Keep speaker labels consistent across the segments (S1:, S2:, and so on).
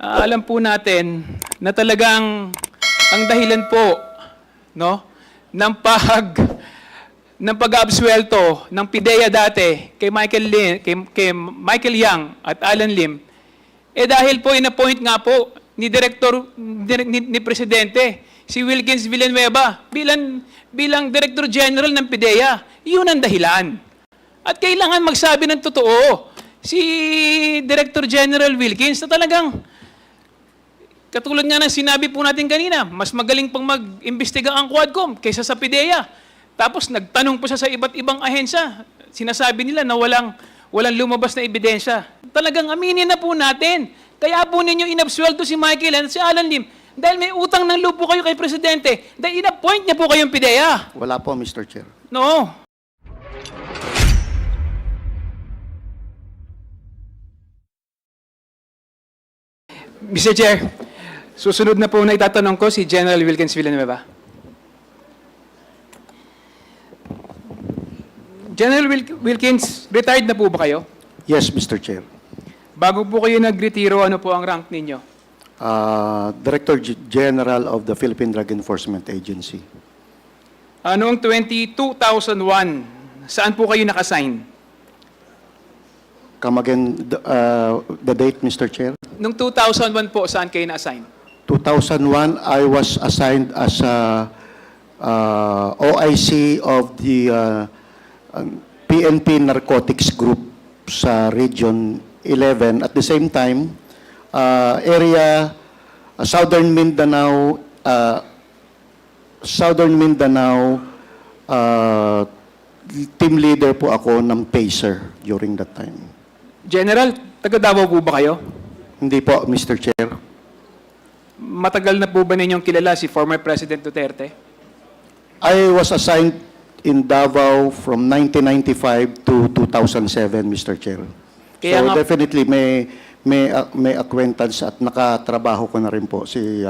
S1: alam po natin na talagang ang dahilan po, no, ng pag-absuelto ng PIDEA dati kay Michael Yang at Alan Lim, dahil po in-appoint nga po ni Presidente si Wilkins Villanueva bilang Director General ng PIDEA. Yun ang dahilan. At kailangan magsabi ng totoo si Director General Wilkins na talagang, katulad nga ng sinabi po natin kanina, mas magaling pang mag-imbestiga ang Quadcom kaysa sa PIDEA. Tapos nagtanong po siya sa iba't ibang ahensya. Sinasabi nila na walang lumabas na ebidensya. Talagang aminin na po natin. Kaya po ninyo inabsuelto si Michael at si Alan Lim dahil may utang ng loob po kayo kay Presidente. Dahil in-appoint niya po kayong PIDEA.
S2: Wala po, Mr. Chair.
S1: No. Mr. Chair, susunod na po na itatanong ko si General Wilkins Villanueva. General Wilkins, retired na po ba kayo?
S2: Yes, Mr. Chair.
S1: Bago po kayo nag-retiro, ano po ang rank ninyo?
S2: Director General of the Philippine Drug Enforcement Agency.
S1: Noong 2001, saan po kayo naka-assign?
S2: Come again, the date, Mr. Chair?
S1: Noong 2001 po, saan kayo na-assign?
S2: 2001, I was assigned as OIC of the PNP Narcotics Group sa Region 11. At the same time, Southern Mindanao, team leader po ako ng PACER during that time.
S1: General, taga Davao po ba kayo?
S2: Hindi po, Mr. Chair.
S1: Matagal na po ba ninyong kilala si former President Duterte?
S2: I was assigned in Davao from 1995 to 2007, Mr. Chair.
S1: Kaya
S2: so
S1: nga,
S2: definitely may acquaintance at nakatrabaho ko na rin po si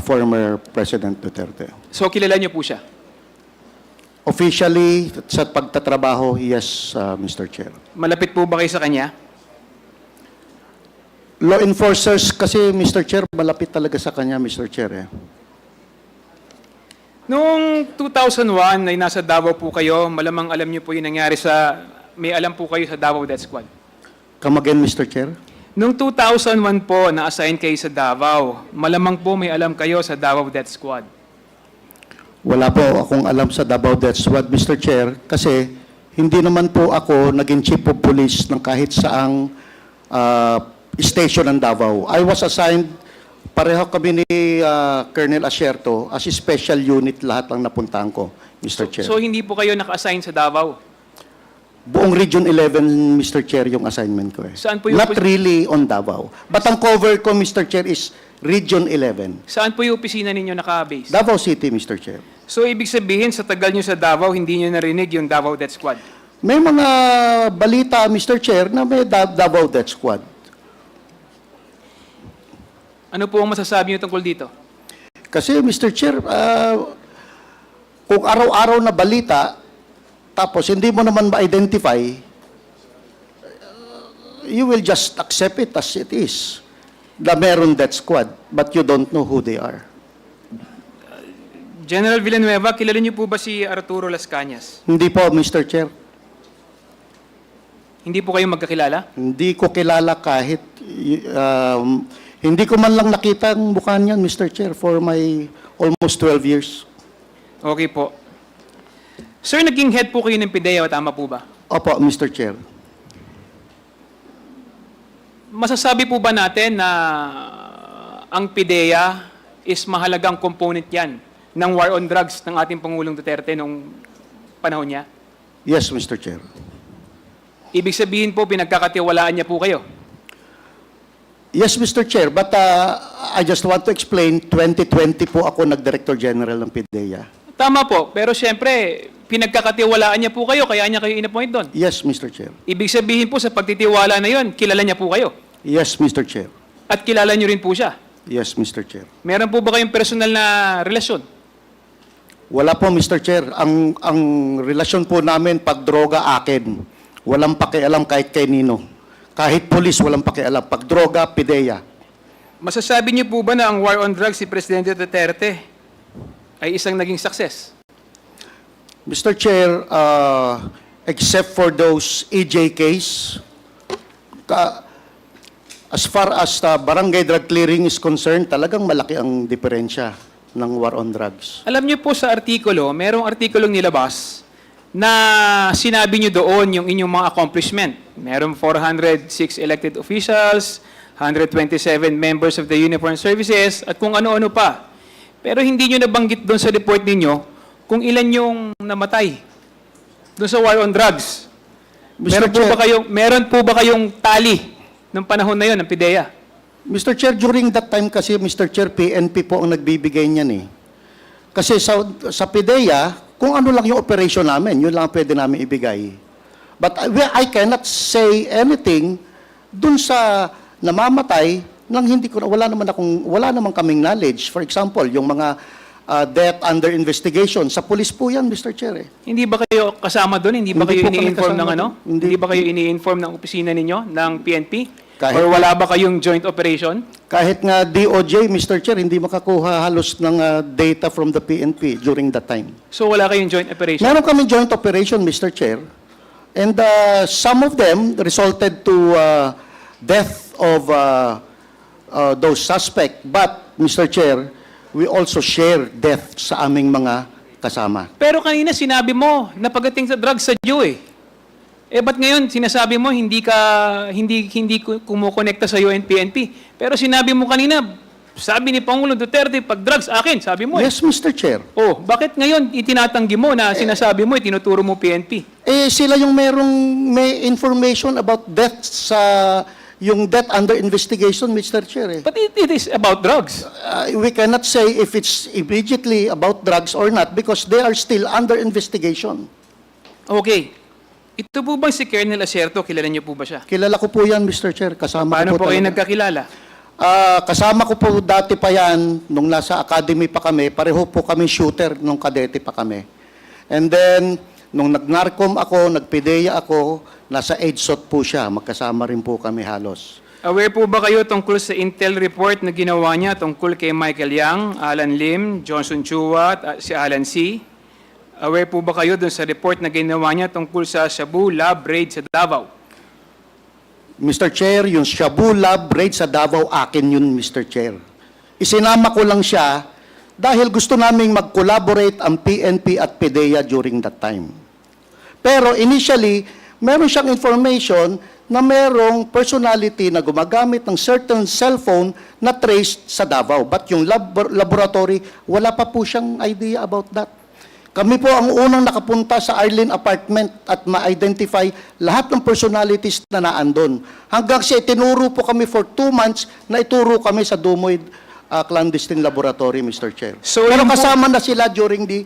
S2: former President Duterte.
S1: so kilala niyo po siya?
S2: Officially, sa pagtatrabaho, yes, Mr. Chair.
S1: Malapit po ba kayo sa kanya?
S2: Law enforcers kasi, Mr. Chair, malapit talaga sa kanya, Mr. Chair.
S1: Noong 2001 ay nasa Davao po kayo, malamang alam niyo po yung nangyari may alam po kayo sa Davao Death Squad.
S2: Come again, Mr. Chair.
S1: Noong 2001 po, na-assign kayo sa Davao, malamang po may alam kayo sa Davao Death Squad.
S2: Wala po akong alam sa Davao Death Squad, Mr. Chair, kasi hindi naman po ako naging chief of police ng kahit saang station ng Davao. I was assigned, pareho kami ni Colonel Asierto, as a special unit lahat lang napuntahan ko, Mr. Chair.
S1: So hindi po kayo naka-assign sa Davao?
S2: Buong Region 11, Mr. Chair, yung assignment ko.
S1: Saan po yung
S2: Not really on Davao. But ang cover ko, Mr. Chair, is Region 11.
S1: Saan po yung opisina ninyo naka-base?
S2: Davao City, Mr. Chair.
S1: So ibig sabihin, sa tagal nyo sa Davao, hindi nyo narinig yung Davao Death Squad?
S2: May mga balita, Mr. Chair, na may Davao Death Squad.
S1: Ano po ang masasabi nyo tungkol dito?
S2: Kasi, Mr. Chair, kung araw-araw na balita, tapos hindi mo naman ma-identify, you will just accept it as it is. Na meron death squad, but you don't know who they are.
S1: General Villanueva, kilala niyo po ba si Arturo Las Cañas?
S2: Hindi po, Mr. Chair.
S1: Hindi po kayo magkakilala?
S2: Hindi ko kilala kahit, hindi ko man lang nakita ang mukha niyan, Mr. Chair, for my almost 12 years.
S1: Okay po. Sir, naging head po kayo ng PIDEA, tama po ba?
S2: Opo, Mr. Chair.
S1: Masasabi po ba natin na ang PIDEA is mahalagang component yan ng war on drugs ng ating Pangulong Duterte noong panahon niya?
S2: Yes, Mr. Chair.
S1: Ibig sabihin po, pinagkakatiwalaan niya po kayo?
S2: Yes, Mr. Chair, but I just want to explain, 2020 po ako nag-Director General ng PIDEA.
S1: Tama po, pero siyempre, pinagkakatiwalaan niya po kayo, kaya niya kayo in-appoint doon.
S2: Yes, Mr. Chair.
S1: Ibig sabihin po, sa pagtitiwala na yon, kilala niya po kayo.
S2: Yes, Mr. Chair.
S1: At kilala niyo rin po siya.
S2: Yes, Mr. Chair.
S1: Meron po ba kayong personal na relasyon?
S2: Wala po, Mr. Chair. Ang relasyon po namin, pag droga, akin. Walang pakialam kahit kay Nino. Kahit polis, walang pakialam. Pag droga, PIDEA.
S1: Masasabi niyo po ba na ang war on drugs si Presidente Duterte ay isang naging success?
S2: Mr. Chair, except for those EJ case, as far as barangay drug clearing is concerned, talagang malaki ang diferensya ng war on drugs.
S1: Alam niyo po sa artikulo, merong artikulong nilabas na sinabi niyo doon yung inyong mga accomplishment. Merong 406 elected officials, 127 members of the uniformed services, at kung ano-ano pa. Pero hindi niyo nabanggit doon sa report ninyo kung ilan yung namatay doon sa war on drugs.
S2: Mr.
S1: Meron po ba kayong tali ng panahon na yon ng PIDEA?
S2: Mr. Chair, during that time kasi, Mr. Chair, PNP po ang nagbibigay niyan eh. Kasi sa PIDEA, kung ano lang yung operation namin, yun lang pwede namin ibigay. But I cannot say anything dun sa namamatay nang hindi ko wala naman kaming knowledge. For example, yung mga death under investigation sa police po yan, Mr. Chair. Eh.
S1: Hindi ba kayo kasama doon? Hindi ba
S2: Hindi
S1: kayo
S2: po kami
S1: ini-inform ng
S2: kasama
S1: ano?
S2: doon. Hindi.
S1: Hindi ba kayo ini-inform ng opisina ninyo ng PNP?
S2: Kahit-
S1: Or wala ba kayong joint operation?
S2: Kahit nga DOJ, Mr. Chair, hindi makakuha halos ng data from the PNP during that time.
S1: So wala kayong joint operation?
S2: Meron kami joint operation, Mr. Chair. And some of them resulted to death of those suspect. But, Mr. Chair, we also share death sa aming mga kasama.
S1: Pero kanina sinabi mo na pagdating sa drugs sa Jew eh. Eh ba't ngayon sinasabi mo hindi kumukonekta sa UNPNP? Pero sinabi mo kanina, sabi ni Pangulong Duterte, pag drugs akin, sabi mo eh.
S2: Yes, Mr. Chair.
S1: Oh, bakit ngayon itinatanggi mo na sinasabi mo, tinuturo mo PNP?
S2: Eh, sila yung may information about death sa yung death under investigation, Mr. Chair. Eh.
S1: But it is about drugs.
S2: We cannot say if it's immediately about drugs or not because they are still under investigation.
S1: Okay. Ito po bang si Colonel Acerto, kilala niyo po ba siya?
S2: Kilala ko po yan, Mr. Chair. Kasama
S1: Paano
S2: ko
S1: po kayo
S2: talaga.
S1: nagkakilala?
S2: Kasama ko po dati pa yan, nung nasa academy pa kami, pareho po kami shooter nung kadete pa kami. And then, nung nag-NARCOM ako, nag-PIDEA ako, nasa EDSOT po siya, magkasama rin po kami halos.
S1: Aware po ba kayo tungkol sa intel report na ginawa niya tungkol kay Michael Yang, Alan Lim, Johnson Chua at si Alan C? Aware po ba kayo dun sa report na ginawa niya tungkol sa Shabu Lab raid sa Davao?
S2: Mr. Chair, yung Shabu Lab raid sa Davao, akin yun, Mr. Chair. Isinama ko lang siya dahil gusto naming mag-collaborate ang PNP at PIDEA during that time. Pero initially, meron siyang information na merong personality na gumagamit ng certain cellphone na traced sa Davao. But yung laboratory, wala pa po siyang idea about that. Kami po ang unang nakapunta sa Arlene apartment at ma-identify lahat ng personalities na naandun. Hanggang siya tinuro po kami for 2 months na ituro kami sa Dumoy clandestine laboratory, Mr. Chair.
S1: So,
S2: Pero
S1: yun po-
S2: kasama na sila during the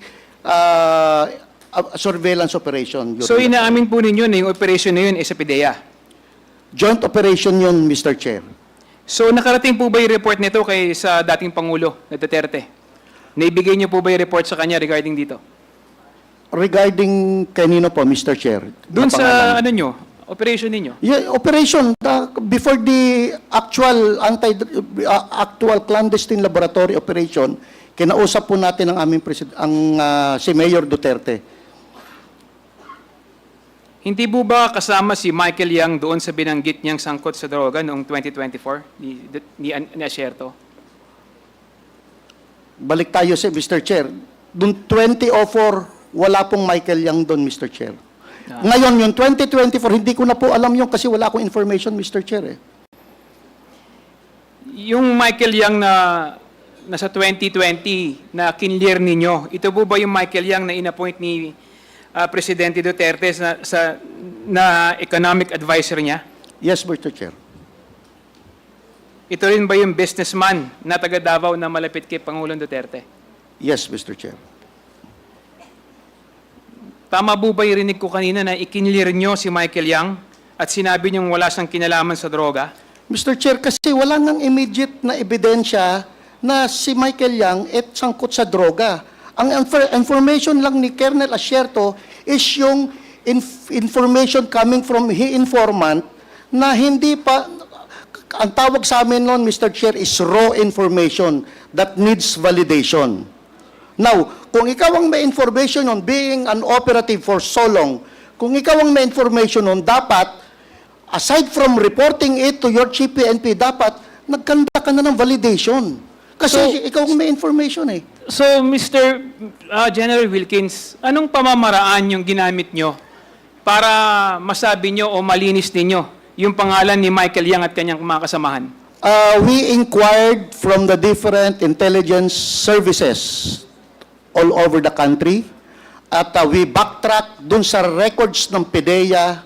S2: surveillance operation.
S1: So inaamin po ninyo na yung operation na yun ay sa PIDEA?
S2: Joint operation yun, Mr. Chair.
S1: So nakarating po ba yung report nito kay sa dating Pangulo na Duterte? Naibigay niyo po ba yung report sa kanya regarding dito?
S2: Regarding kanino po, Mr. Chair?
S1: Doon
S2: Na
S1: sa
S2: pangalan?
S1: ano nyo, operation ninyo?
S2: Yeah, operation before the actual actual clandestine laboratory operation, kinausap po natin ang aming si Mayor Duterte.
S1: Hindi po ba kasama si Michael Yang doon sa binanggit niyang sangkot sa droga noong 2024 ni Acerto?
S2: Balik tayo sa Mr. Chair. Noong 2004, wala pong Michael Yang doon, Mr. Chair. Ngayon, yung 2024, hindi ko na po alam yung kasi wala akong information, Mr. Chair.
S1: Yung Michael Yang na nasa 2020 na kinlear ninyo, ito po ba yung Michael Yang na inappoint ni Presidente Duterte na economic advisor niya?
S2: Yes, Mr. Chair.
S1: Ito rin ba yung businessman na taga Davao na malapit kay Pangulong Duterte?
S2: Yes, Mr. Chair.
S1: Tama po ba yung rinig ko kanina na ikinlear nyo si Michael Yang at sinabi niyong wala siyang kinalaman sa droga?
S2: Mr. Chair, kasi wala nang immediate na ebidensya na si Michael Yang sangkot sa droga. Ang information lang ni Colonel Acerto is yung information coming from informant na hindi pa, ang tawag sa amin noon, Mr. Chair, is raw information that needs validation. Now, kung ikaw ang may information on being an operative for so long, kung ikaw ang may information on dapat, aside from reporting it to your chief PNP, dapat nagkanda ka na ng validation. Kasi ikaw ang may information eh.
S1: So, Mr. General Wilkins, anong pamamaraan yung ginamit nyo para masabi nyo o malinis ninyo yung pangalan ni Michael Yang at kanyang mga kasamahan?
S2: We inquired from the different intelligence services all over the country at we backtrack dun sa records ng PIDEA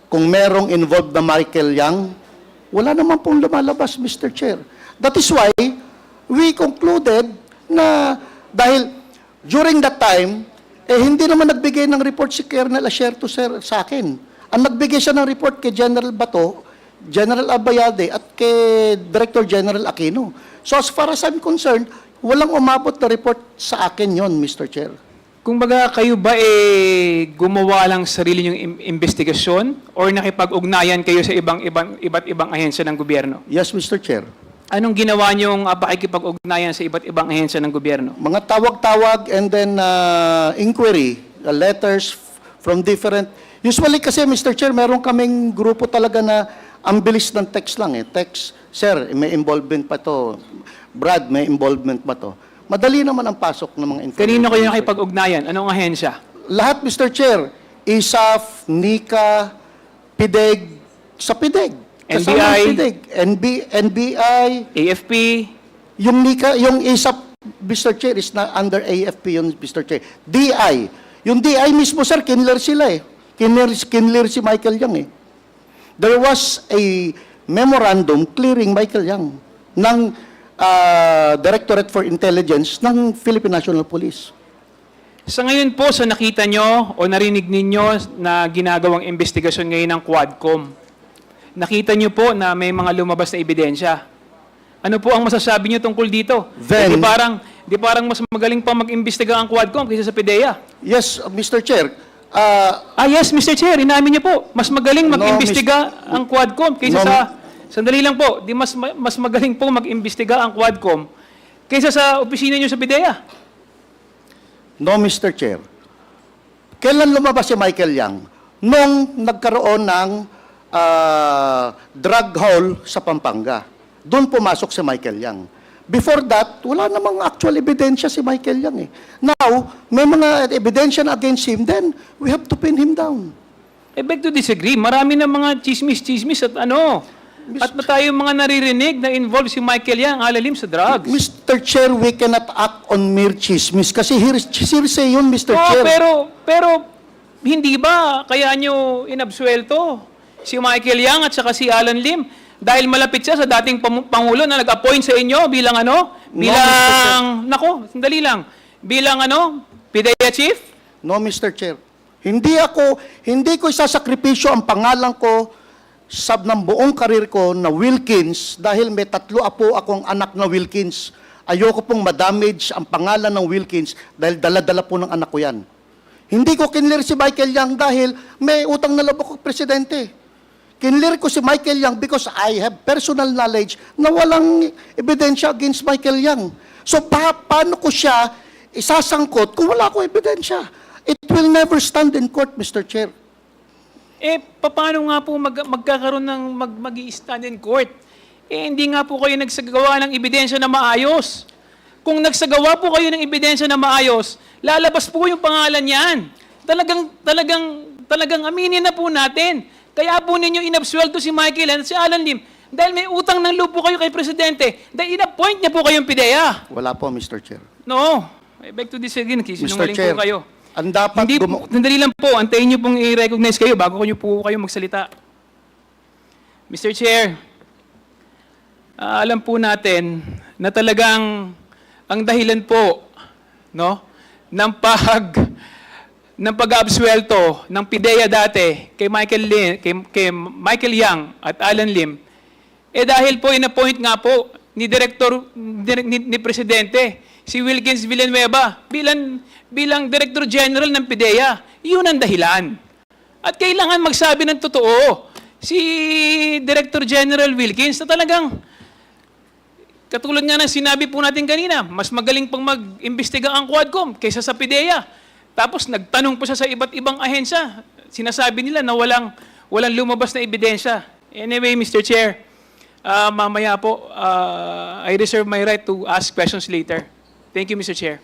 S2: kung merong involved na Michael Yang. Wala naman pong lumalabas, Mr. Chair. That is why we concluded na dahil during that time, hindi naman nagbigay ng report si Colonel Asierto sir sa akin. Ang nagbigay siya ng report kay General Bato, General Abayade, at kay Director General Aquino. So as far as I'm concerned, walang umabot na report sa akin yon, Mr. Chair.
S1: Kung baga kayo ba gumawa lang sarili yung investigasyon or nakipag-ugnayan kayo sa iba't ibang ahensya ng gobyerno?
S2: Yes, Mr. Chair.
S1: Anong ginawa niyong pakikipag-ugnayan sa iba't ibang ahensya ng gobyerno?
S2: Mga tawag-tawag and then inquiry, letters from different... Usually kasi, Mr. Chair, meron kaming grupo talaga na ang bilis ng text lang eh. Text, sir, may involvement pa to. Brad, may involvement pa to. Madali naman ang pasok ng mga information.
S1: Kanino kayo nakipag-ugnayan? Anong ahensya?
S2: Lahat, Mr. Chair. ISAF, NICA, PIDEG, sa PIDEG. Kasama
S1: NBI,
S2: ang PIDEG. NBI,
S1: AFP,
S2: yung NICA, yung ISAF, Mr. Chair, is na under AFP yun, Mr. Chair. DI. Yung DI mismo, sir, kinler sila eh. Kinler si Michael Yang eh. There was a memorandum clearing Michael Yang ng Directorate for Intelligence ng Philippine National Police.
S1: sa ngayon po, sa nakita nyo o narinig ninyo na ginagawang investigasyon ngayon ng Quadcom, nakita nyo po na may mga lumabas na ebidensya. Ano po ang masasabi nyo tungkol dito?
S2: Then-
S1: Di parang mas magaling pa mag-imbestiga ang Quadcom kaysa sa PIDEA.
S2: Yes, Mr. Chair.
S1: Yes, Mr. Chair, inamin niyo po, mas magaling
S2: No,
S1: mag-imbestiga ang Quadcom kaysa
S2: No,
S1: sa... Sandali lang po, mas magaling po mag-imbestiga ang Quadcom kaysa sa opisina niyo sa PIDEA.
S2: No, Mr. Chair. Kailan lumabas si Michael Yang? Nung nagkaroon ng drug haul sa Pampanga. Doon pumasok si Michael Yang. Before that, wala namang actual ebidensya si Michael Yang eh. Now, may mga ebidensya na against him, then we have to pin him down.
S1: I beg to disagree. Marami na mga chismis at ano. At na tayong mga naririnig na involved si Michael Yang alalim sa drugs.
S2: Mr. Chair, we cannot act on mere chismis kasi hearsay yun, Mr. Chair.
S1: Pero hindi ba kaya nyo inabsuelto si Michael Yang at saka si Alan Lim dahil malapit siya sa dating Pangulo na nag-appoint sa inyo bilang ano? Bilang, sandali lang. Bilang ano? PIDEA Chief?
S2: No, Mr. Chair. Hindi ko isasakripisyo ang pangalan ko ng buong karir ko na Wilkins dahil may 3 apo akong anak na Wilkins. Ayoko pong ma-damage ang pangalan ng Wilkins dahil dala-dala po ng anak ko yan. Hindi ko kinlir si Michael Yang dahil may utang na loob ako presidente. Kinlir ko si Michael Yang because I have personal knowledge na walang ebidensya against Michael Yang. So paano ko siya isasangkot kung wala ko ebidensya? It will never stand in court, Mr. Chair.
S1: Paano nga po magkakaroon ng mag-i-stand in court? Hindi nga po kayo nagsagawa ng ebidensya na maayos. Kung nagsagawa po kayo ng ebidensya na maayos, lalabas po yung pangalan niyan. Talagang aminin na po natin. Kaya po ninyo inabsuelto si Michael at si Alan Lim dahil may utang ng loob po kayo kay Presidente dahil in-appoint niya po kayong PIDEA.
S2: Wala po, Mr. Chair.
S1: No, I beg to disagree. Sinungaling
S2: Chair,
S1: po kayo.
S2: ang dapat
S1: Sandali lang po, antayin niyo pong i-recognize kayo bago niyo po kayo magsalita. Mr. Chair, alam po natin na talagang ang dahilan po ng pag-absuelto ng PIDEA dati kay Michael Yang at Alan Lim dahil po in-appoint nga po ni Presidente si Wilkins Villanueva bilang Director General ng PIDEA. Yun ang dahilan. At kailangan magsabi ng totoo. si Director General Wilkins na talagang, katulad nga ng sinabi po natin kanina, mas magaling pang mag-imbestiga ang Quadcom kaysa sa PIDEA. Tapos nagtanong po siya sa iba't ibang ahensya. Sinasabi nila na walang lumabas na ebidensya. Anyway, Mr. Chair, mamaya po, I reserve my right to ask questions later. Thank you, Mr. Chair.